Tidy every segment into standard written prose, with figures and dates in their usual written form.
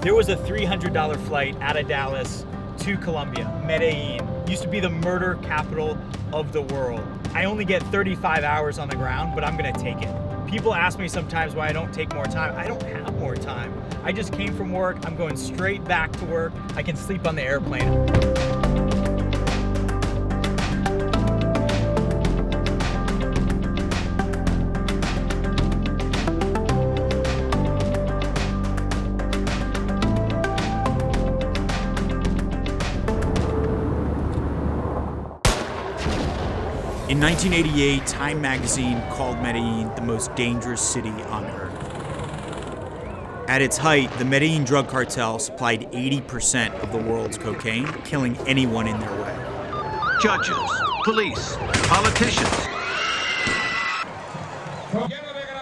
There was a $300 flight out of Dallas to Colombia, Medellin. Used to be the murder capital of the world. I only get 35 hours on the ground, but I'm gonna take it. People ask me sometimes why I don't take more time. I don't have more time. I just came from work. I'm going straight back to work. I can sleep on the airplane. In 1988, Time magazine called Medellin the most dangerous city on earth. At its height, the Medellin drug cartel supplied 80% of the world's cocaine, killing anyone in their way. Judges, police, politicians.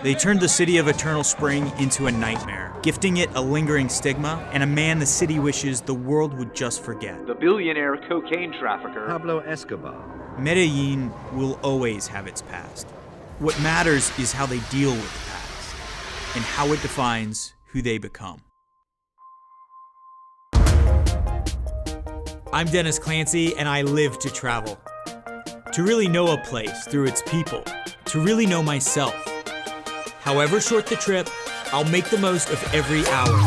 They turned the city of Eternal Spring into a nightmare, gifting it a lingering stigma and a man the city wishes the world would just forget. The billionaire cocaine trafficker, Pablo Escobar. Medellin will always have its past. What matters is how they deal with the past and how it defines who they become. I'm Dennis Clancy, and I live to travel. To really know a place through its people, to really know myself. However short the trip, I'll make the most of every hour.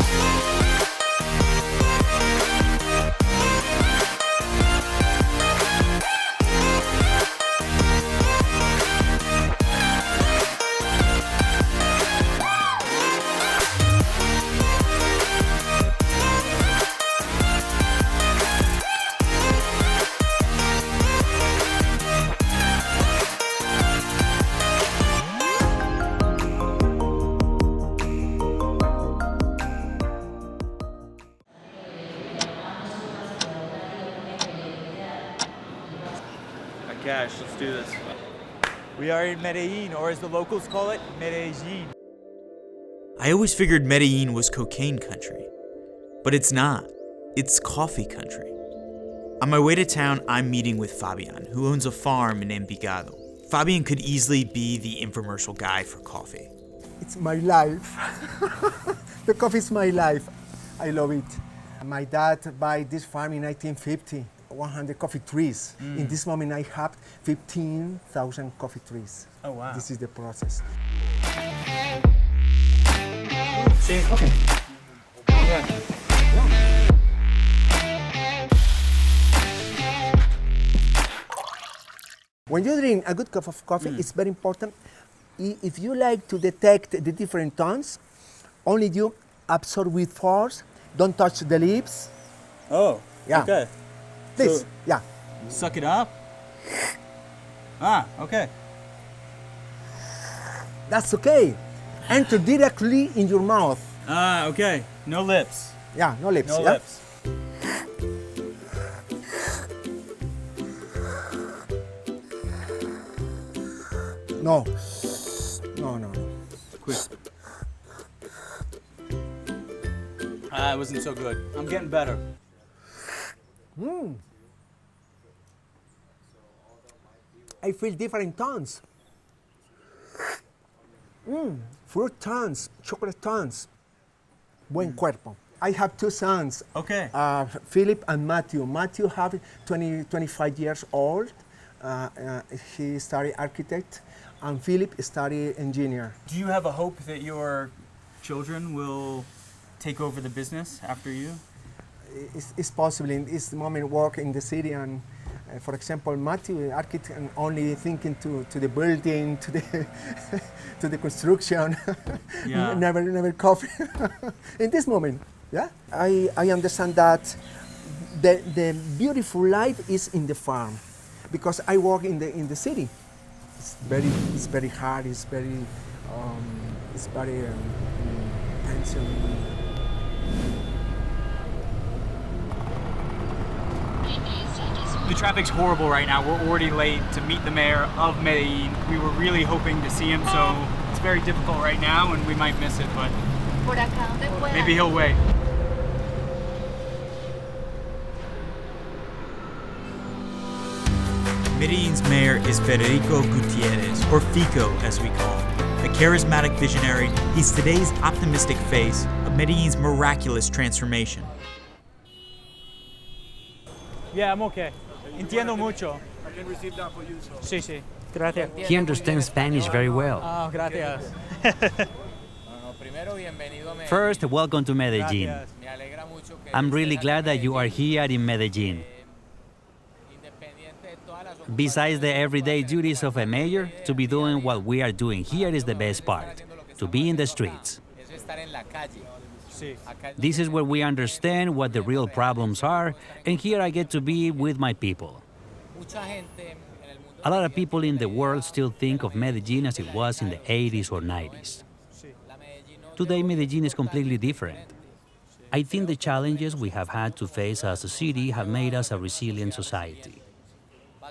Cash, let's do this. We are in Medellin, or as the locals call it, Medellin. I always figured Medellin was cocaine country, but it's not. It's coffee country. On my way to town, I'm meeting with Fabian, who owns a farm in Envigado. Fabian could easily be the infomercial guy for coffee. It's my life. The coffee is my life. I love it. My dad bought this farm in 1950. 100 coffee trees. In this moment, I have 15,000 coffee trees. Oh, wow. This is the process. See? Okay. Yeah. When you drink a good cup of coffee, it's very important. If you like to detect the different tones, only you absorb with force. Don't touch the lips. Oh, Yeah. okay. This, So- yeah. Suck it up. Ah, okay. That's okay. Enter directly in your mouth. Ah, okay. No lips. Yeah, no lips. No yeah? lips. No. No. Quick. Ah, it wasn't so good. I'm getting better. I feel different tones. Fruit tones, chocolate tones. Buen cuerpo. I have two sons, Okay. Philip and Matthew. Matthew have 25 years old. He studied architect, and Philip studied engineer. Do you have a hope that your children will take over the business after you? It's possible in this moment work in the city, and for example, Matthew, architect, and only thinking to the building, to the to the construction. Yeah. never coffee. In this moment, yeah, I understand that the beautiful life is in the farm, because I work in the city. It's very hard. It's very tension. The traffic's horrible right now. We're already late to meet the mayor of Medellin. We were really hoping to see him, so it's very difficult right now and we might miss it, but maybe he'll wait. Medellin's mayor is Federico Gutierrez, or Fico as we call him. A charismatic visionary, he's today's optimistic face of Medellin's miraculous transformation. Yeah, I'm okay. Entiendo mucho. I can receive that for you. Sí, sí. Gracias. He understands Spanish very well. Oh, gracias. First, welcome to Medellin. I'm really glad that you are here in Medellin. Besides the everyday duties of a mayor, to be doing what we are doing here is the best part, to be in the streets. This is where we understand what the real problems are, and here I get to be with my people. A lot of people in the world still think of Medellin as it was in the 80s or 90s. Today, Medellin is completely different. I think the challenges we have had to face as a city have made us a resilient society.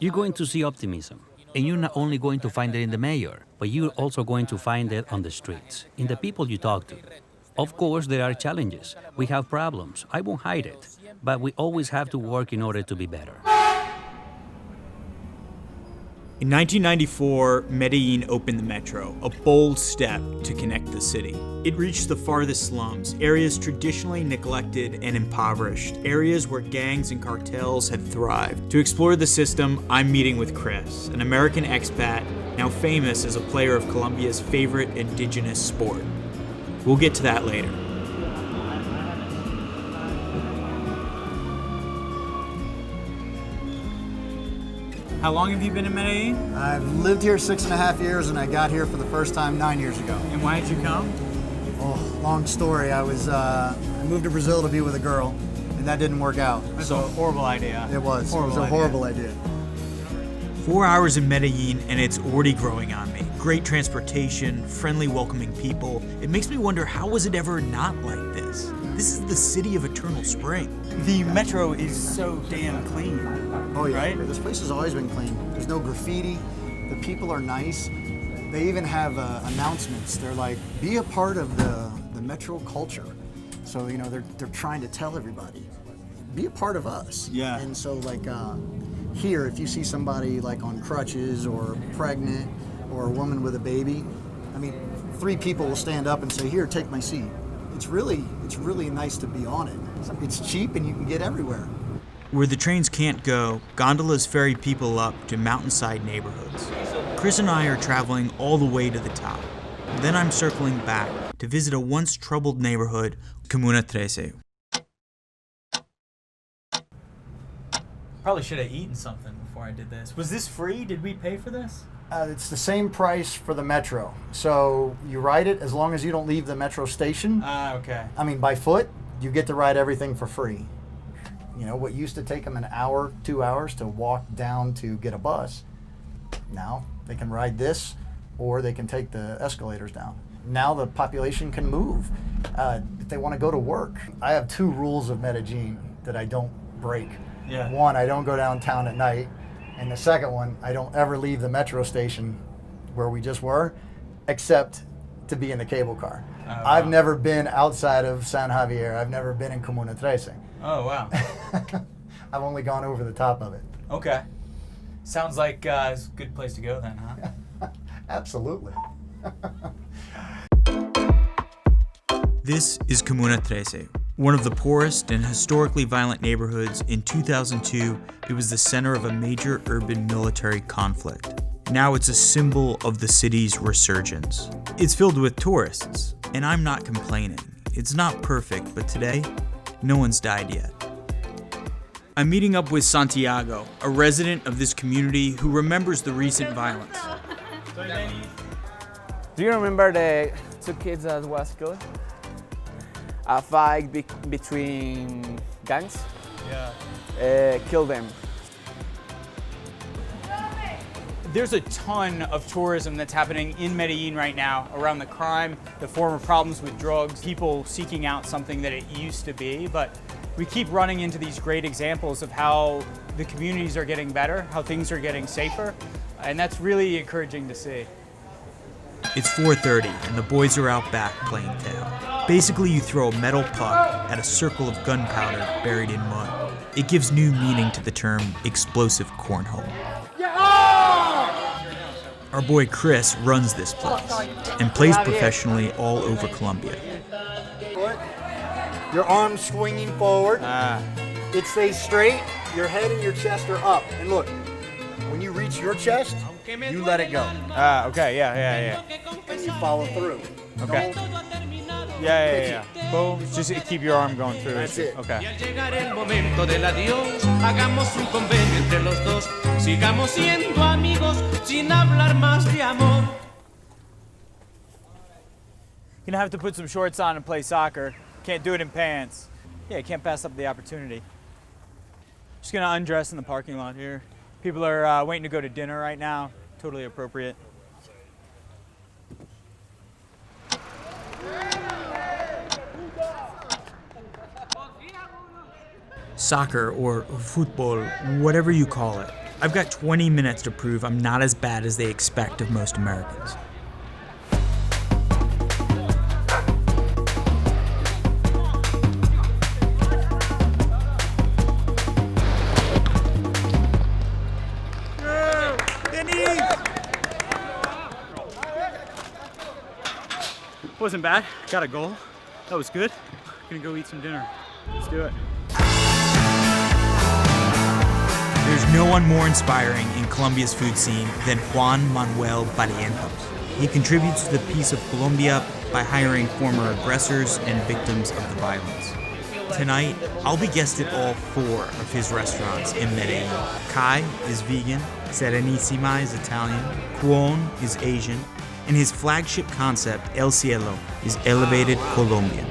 You're going to see optimism, and you're not only going to find it in the mayor, but you're also going to find it on the streets, in the people you talk to. Of course, there are challenges. We have problems. I won't hide it. But we always have to work in order to be better. In 1994, Medellin opened the metro, a bold step to connect the city. It reached the farthest slums, areas traditionally neglected and impoverished, areas where gangs and cartels had thrived. To explore the system, I'm meeting with Chris, an American expat now famous as a player of Colombia's favorite indigenous sport. We'll get to that later. How long have you been in Medellin? I've lived here 6.5 years, and I got here for the first time 9 years ago. And why did you come? Oh, long story. I moved to Brazil to be with a girl, and that didn't work out. That's a horrible idea. It was. It was a horrible idea. 4 hours in Medellin, and it's already growing on me. Great transportation, friendly, welcoming people. It makes me wonder, how was it ever not like this? This is the city of eternal spring. The metro is so damn clean. Oh yeah, right? This place has always been clean. There's no graffiti. The people are nice. They even have announcements. They're like, be a part of the metro culture. So they're trying to tell everybody, be a part of us. Yeah. And so here, if you see somebody like on crutches or pregnant or a woman with a baby, 3 people will stand up and say, here, take my seat. It's really nice to be on it. It's cheap and you can get everywhere. Where the trains can't go, gondolas ferry people up to mountainside neighborhoods. Chris and I are traveling all the way to the top. Then I'm circling back to visit a once troubled neighborhood, Comuna 13. Probably should have eaten something before I did this. Was this free? Did we pay for this? It's the same price for the metro. So you ride it as long as you don't leave the metro station. Okay. By foot, you get to ride everything for free. What used to take them an hour, 2 hours to walk down to get a bus, now they can ride this or they can take the escalators down. Now the population can move if they want to go to work. I have 2 rules of Medellin that I don't break. Yeah. One, I don't go downtown at night. And the second one, I don't ever leave the metro station where we just were, except to be in the cable car. Oh, wow. I've never been outside of San Javier. I've never been in Comuna 13. Oh, wow. I've only gone over the top of it. Okay. Sounds like it's a good place to go then, huh? Absolutely. This is Comuna 13, one of the poorest and historically violent neighborhoods. In 2002, it was the center of a major urban military conflict. Now it's a symbol of the city's resurgence. It's filled with tourists, and I'm not complaining. It's not perfect, but today, no one's died yet. I'm meeting up with Santiago, a resident of this community who remembers the recent violence. Do you remember the 2 kids that was killed? A fight between gangs? Yeah. Killed them. There's a ton of tourism that's happening in Medellin right now around the crime, the former problems with drugs, people seeking out something that it used to be. But we keep running into these great examples of how the communities are getting better, how things are getting safer, and that's really encouraging to see. It's 4:30 and the boys are out back playing tag. Basically, you throw a metal puck at a circle of gunpowder buried in mud. It gives new meaning to the term explosive cornhole. Our boy Chris runs this place and plays professionally all over Colombia. Your arms swinging forward. It stays straight. Your head and your chest are up. And look, when you reach your chest, you let it go. Okay, yeah. And you follow through. Okay. Don't Yeah. Boom. Just keep your arm going through. That's it. Okay. Y al llegar el momento del adiós, hagamos un convenio entre los dos, sigamos siendo amigos sin hablar más de amor. Gonna have to put some shorts on and play soccer. Can't do it in pants. Yeah, can't pass up the opportunity. Just gonna undress in the parking lot here. People are waiting to go to dinner right now. Totally appropriate. Soccer or football, whatever you call it. I've got 20 minutes to prove I'm not as bad as they expect of most Americans. Wasn't bad. Got a goal. That was good. Gonna go eat some dinner. Let's do it. There's no one more inspiring in Colombia's food scene than Juan Manuel Barrientos. He contributes to the peace of Colombia by hiring former aggressors and victims of the violence. Tonight, I'll be guest at all 4 of his restaurants in Medellin. Kai is vegan, Serenissima is Italian, Cuon is Asian, and his flagship concept, El Cielo, is elevated Colombian.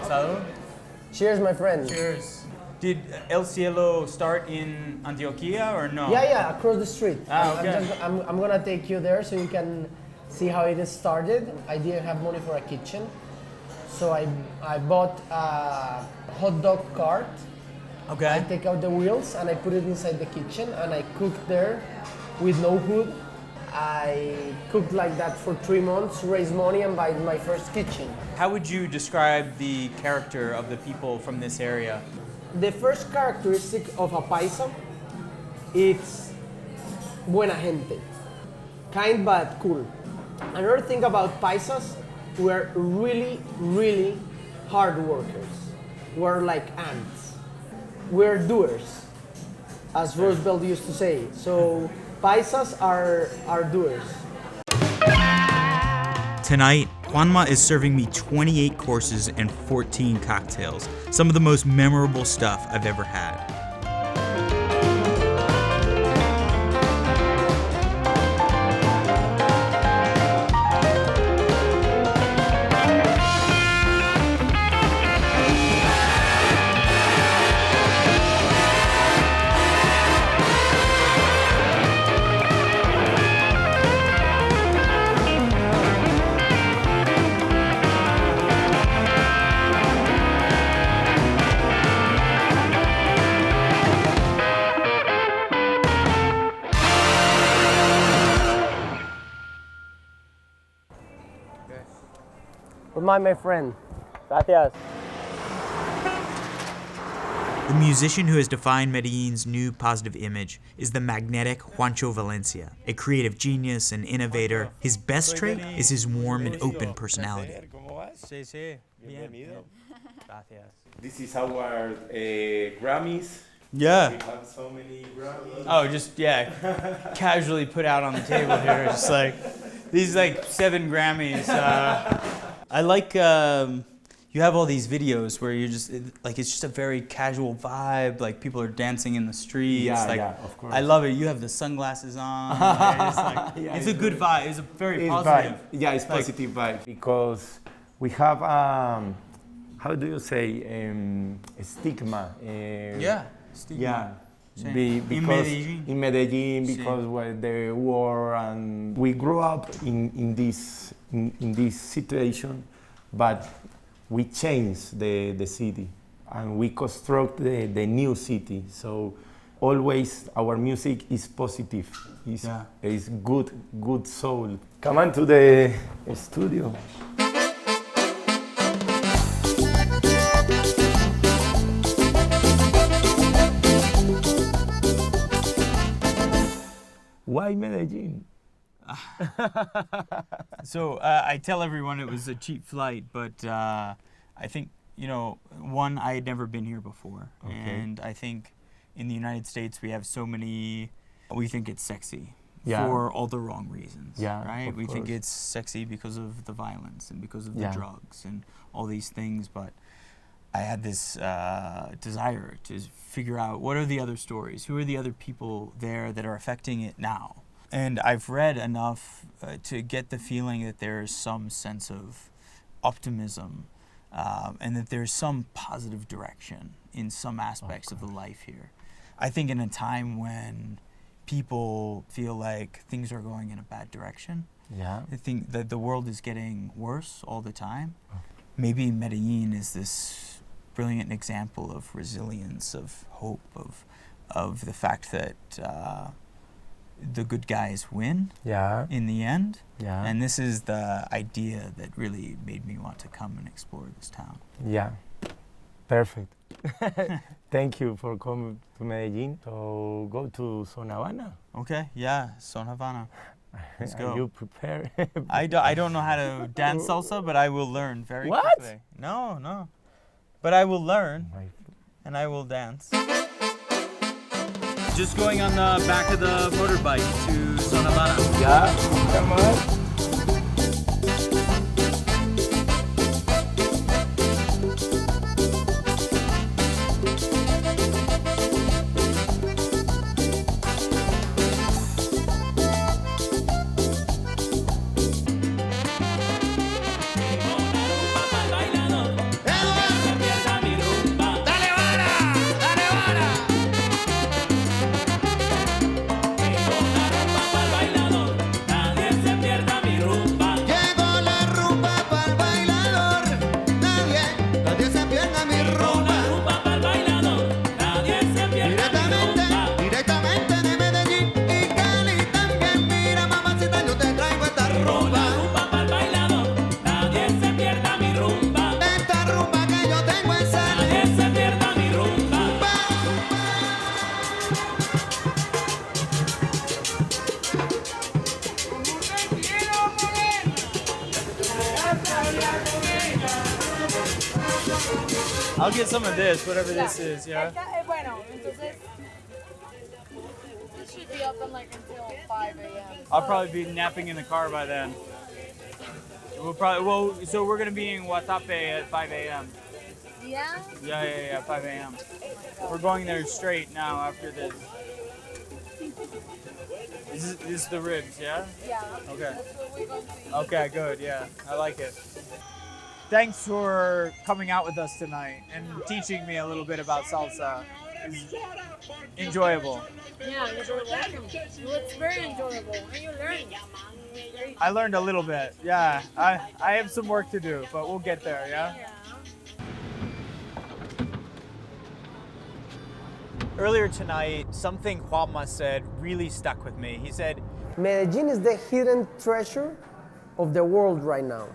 Salud. Cheers, my friend. Cheers. Did El Cielo start in Antioquía or no? Yeah, across the street. Okay. I'm gonna take you there so you can see how it is started. I didn't have money for a kitchen, so I bought a hot dog cart. Okay. I take out the wheels and I put it inside the kitchen and I cooked there with no hood. I cooked like that for 3 months, raised money and buy my first kitchen. How would you describe the character of the people from this area? The first characteristic of a paisa, it's buena gente, kind but cool. Another thing about paisas, we're really, really hard workers. We're like ants. We're doers, as Roosevelt used to say. So paisas are doers. Tonight, Juanma is serving me 28 courses and 14 cocktails, some of the most memorable stuff I've ever had. Remind my friend. Matthias. The musician who has defined Medellin's new positive image is the magnetic Juancho Valencia, a creative genius and innovator. His best trait is his warm and open personality. This is our Grammys. Yeah. We have so many Grammys. Oh, just, casually put out on the table here. Just like, these 7 Grammys. I like, you have all these videos where you're just, it's just a very casual vibe, like people are dancing in the streets. Yeah, of course. I love it. You have the sunglasses on. It's a good vibe. It's a very positive. Vibe. Yeah, it's positive vibe. Because we have, how do you say, stigma. Stigma. Yeah. Because in Medellin, because the war, and we grew up in this situation, but we changed the city and we construct the new city. So always our music is positive. It's good soul. Come on to the studio. Why Medellin? So I tell everyone it was a cheap flight, but I think, you know, one, I had never been here before. Okay. And I think in the United States we have so many, we think it's sexy Yeah. for all the wrong reasons, Yeah, right? of We think course. it's sexy because of the violence and because of the Yeah. drugs and all these things, but I had this desire to figure out what are the other stories, who are the other people there that are affecting it now. And I've read enough to get the feeling that there's some sense of optimism and that there's some positive direction in some aspects of the life here. I think in a time when people feel like things are going in a bad direction, Yeah. I think that the world is getting worse all the time. Maybe Medellin is this brilliant example of resilience, of hope, of the fact that the good guys win Yeah. in the end. Yeah. And this is the idea that really made me want to come and explore this town. Yeah. Perfect. Thank you for coming to Medellin. So go to Son Habana. Okay, yeah, Son Havana. Let's Are go. you prepared? I don't know how to dance salsa, but I will learn very What? quickly. No. But I will learn, and I will dance. Just going on the back of the motorbike to Son Havana. Yeah, come on. Directamente de Medellín y Cali también. Mira, mamacita, yo te traigo esta rumba. Nadie se pierda mi rumba. Esta rumba que yo tengo en sal. Nadie se pierda mi rumba. I'll get some of this, whatever this is, yeah? Bueno, entonces this should be open like until 5 a.m. I'll probably be napping in the car by then. So we're gonna be in Watape at 5 a.m. Yeah? Yeah, 5 a.m. We're going there straight now after this. This is the ribs, yeah? Yeah. Okay. That's what we're going to eat. Okay, good, yeah. I like it. Thanks for coming out with us tonight and teaching me a little bit about salsa. It's enjoyable. Yeah, you're welcome. It's very enjoyable. And you learn. I learned a little bit, yeah. I have some work to do, but we'll get there, yeah? Earlier tonight, something Juanma said really stuck with me. He said, Medellin is the hidden treasure of the world right now.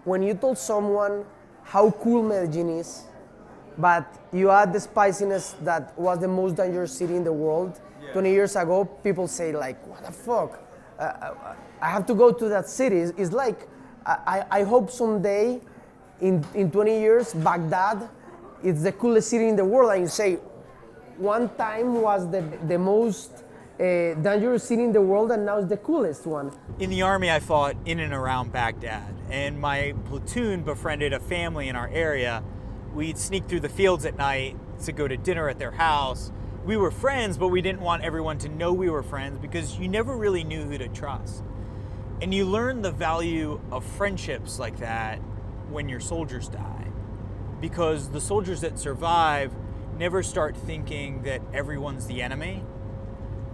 When you told someone how cool Medellin is, but you add the spiciness that was the most dangerous city in the world, 20 years ago, people say like, what the fuck? I have to go to that city. It's like, I hope someday, in 20 years, Baghdad is the coolest city in the world, and you say, one time was the most dangerous city in the world, and now it's the coolest one. in the Army, I fought in and around Baghdad, and my platoon befriended a family in our area. We'd sneak through the fields at night to go to dinner at their house. We were friends, but we didn't want everyone to know we were friends because you never really knew who to trust. And you learn the value of friendships like that when your soldiers die, because the soldiers that survive never start thinking that everyone's the enemy.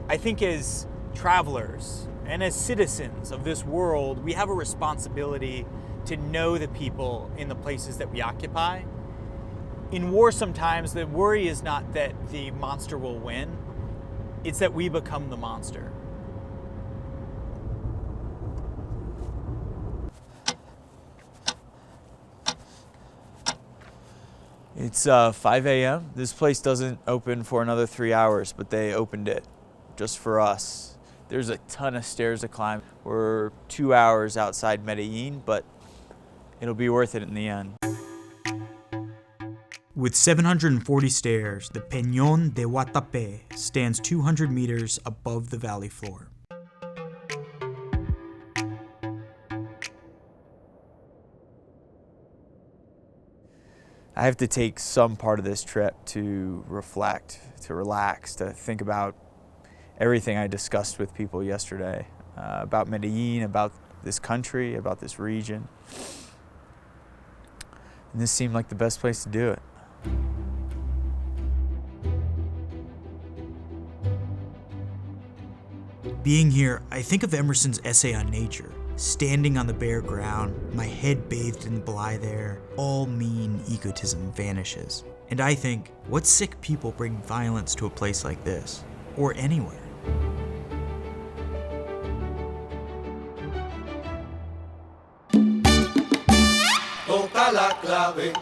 I think as travelers and as citizens of this world, we have a responsibility to know the people in the places that we occupy. In war, sometimes the worry is not that the monster will win, it's that we become the monster. It's 5 a.m. This place doesn't open for another 3 hours, but they opened it just for us. There's a ton of stairs to climb. We're 2 hours outside Medellin, but it'll be worth it in the end. With 740 stairs, the Peñón de Watape stands 200 meters above the valley floor. I have to take some part of this trip to reflect, to relax, to think about everything I discussed with people yesterday, about Medellin, about this country, about this region. And this seemed like the best place to do it. Being here, I think of Emerson's essay on nature. Standing on the bare ground, my head bathed in blithe air, all mean egotism vanishes. And I think, what sick people bring violence to a place like this? Or anywhere? Toca la clave.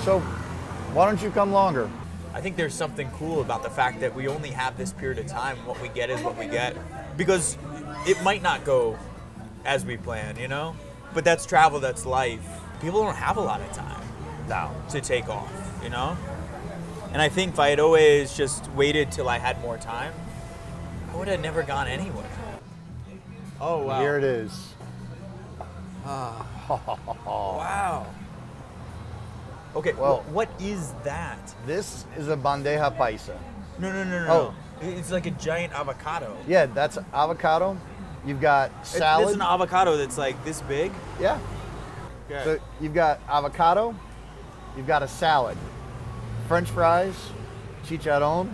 So, why don't you come longer? I think there's something cool about the fact that we only have this period of time. What we get is what we get. Because it might not go as we plan, you know? But that's travel, that's life. People don't have a lot of time now to take off, you know? And I think if I had always just waited till I had more time, I would have never gone anywhere. Oh, wow. Here it is. Wow. Okay, Well, what is that? This is a bandeja paisa. No. It's like a giant avocado. Yeah, that's avocado. You've got salad. It's an avocado that's like this big. Yeah. Okay. So you've got avocado, you've got a salad, French fries, chicharron,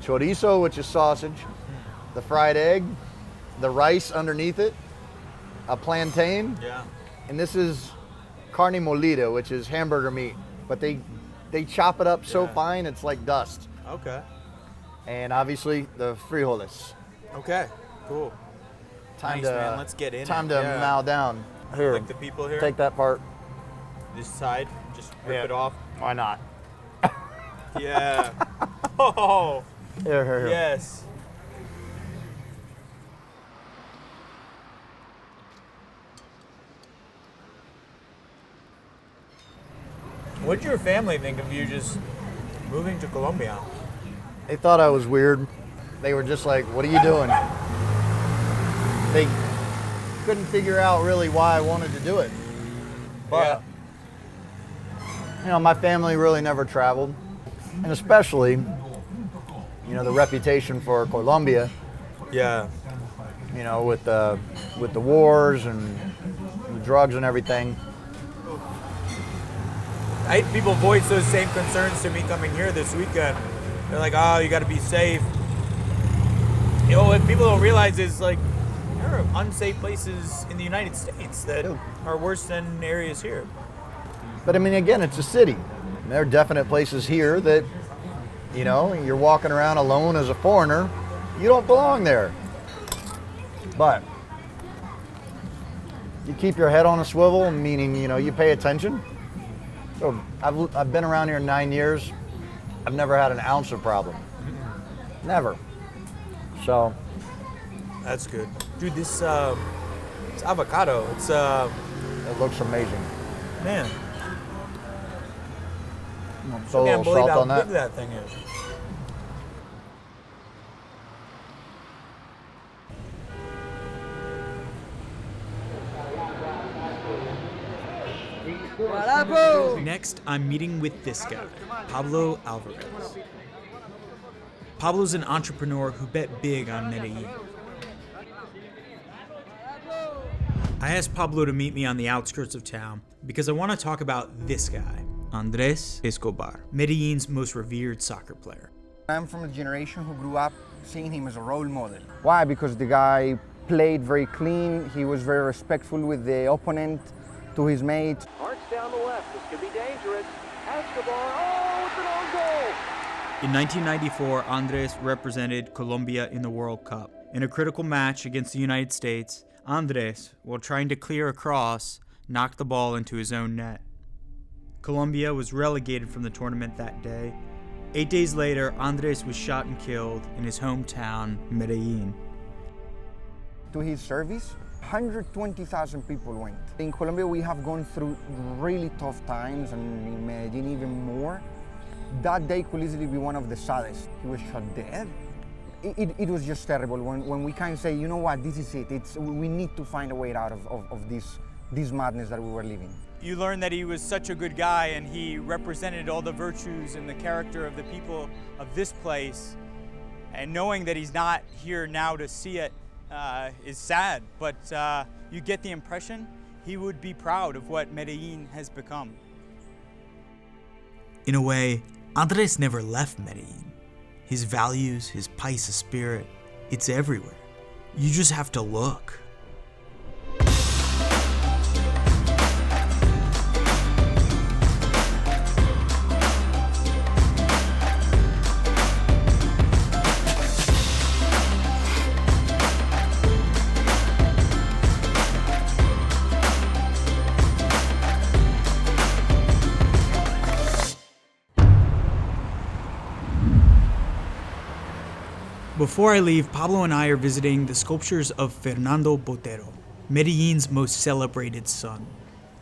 chorizo, which is sausage, the fried egg, the rice underneath it, a plantain, Yeah. and this is carne molida, which is hamburger meat. But they chop it up so fine it's like dust. Okay. And obviously the frijoles. Okay. Cool. Time Nice, to man. Let's get in time it. to Yeah. mow down. Here, Like the people here. take that part. This side. Just rip Yeah. it off. Why not? Yeah. Oh. Here. Yes. What'd your family think of you just moving to Colombia? They thought I was weird. They were just like, what are you doing? They couldn't figure out really why I wanted to do it. But, you know, my family really never traveled. And especially, you know, the reputation for Colombia, Yeah. you know, with the wars and the drugs and everything. I had people voice those same concerns to me coming here this weekend. They're like, oh, you got to be safe. You know, what people don't realize is, like, there are unsafe places in the United States that are worse than areas here. But I mean, again, it's a city. And there are definite places here that, you know, you're walking around alone as a foreigner, you don't belong there. But you keep your head on a swivel, meaning, you know, you pay attention. So I've been around here 9 years. I've never had an ounce of problem. Never. So. That's good. Dude, this it's avocado. It's It looks amazing. man. Throw a Can't little believe salt how on that. big that thing is. Next, I'm meeting with this guy, Pablo Alvarez. Pablo's an entrepreneur who bet big on Medellin. I asked Pablo to meet me on the outskirts of town because I want to talk about this guy, Andrés Escobar, Medellin's most revered soccer player. I'm from a generation who grew up seeing him as a role model. Why? Because the guy played very clean, he was very respectful with the opponent, to his mates. Arcs down the left. This could be dangerous. Escobar. Oh, it's an own goal. In 1994, Andrés represented Colombia in the World Cup. In a critical match against the United States, Andrés, while trying to clear a cross, knocked the ball into his own net. Colombia was relegated from the tournament that day, 8 days later, Andres was shot and killed in his hometown, Medellin. To his service, 120,000 people went. In Colombia, we have gone through really tough times, and in Medellin even more. That day could easily be one of the saddest. He was shot dead. It was just terrible when we kind of say, you know what, this is it. We need to find a way out of this madness that we were living. You learn that he was such a good guy and he represented all the virtues and the character of the people of this place. And knowing that he's not here now to see it is sad, but you get the impression he would be proud of what Medellin has become. In a way, Andres never left Medellin. His values, his paisa spirit, it's everywhere. You just have to look. Before I leave, Pablo and I are visiting the sculptures of Fernando Potero, Medellin's most celebrated son.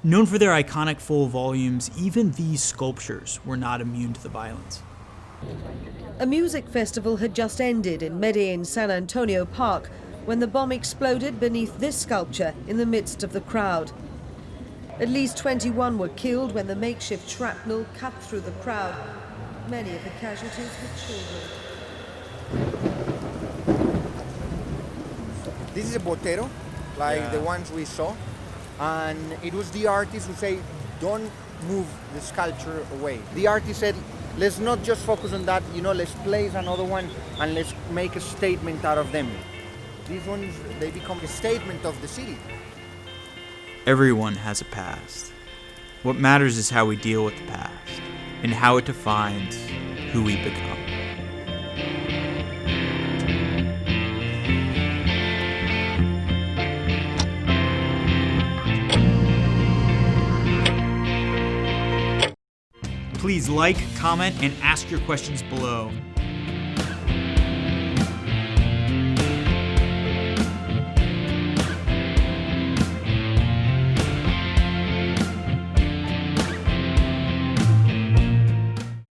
Known for their iconic full volumes, even these sculptures were not immune to the violence. A music festival had just ended in Medellin's San Antonio Park when the bomb exploded beneath this sculpture in the midst of the crowd. At least 21 were killed when the makeshift shrapnel cut through the crowd. Many of the casualties were children. This is a Potero, like the ones we saw, and it was the artist who said, don't move the sculpture away. The artist said, let's not just focus on that, let's place another one and let's make a statement out of them. These ones, they become a statement of the city. Everyone has a past. What matters is how we deal with the past and how it defines who we become. Please like, comment, and ask your questions below.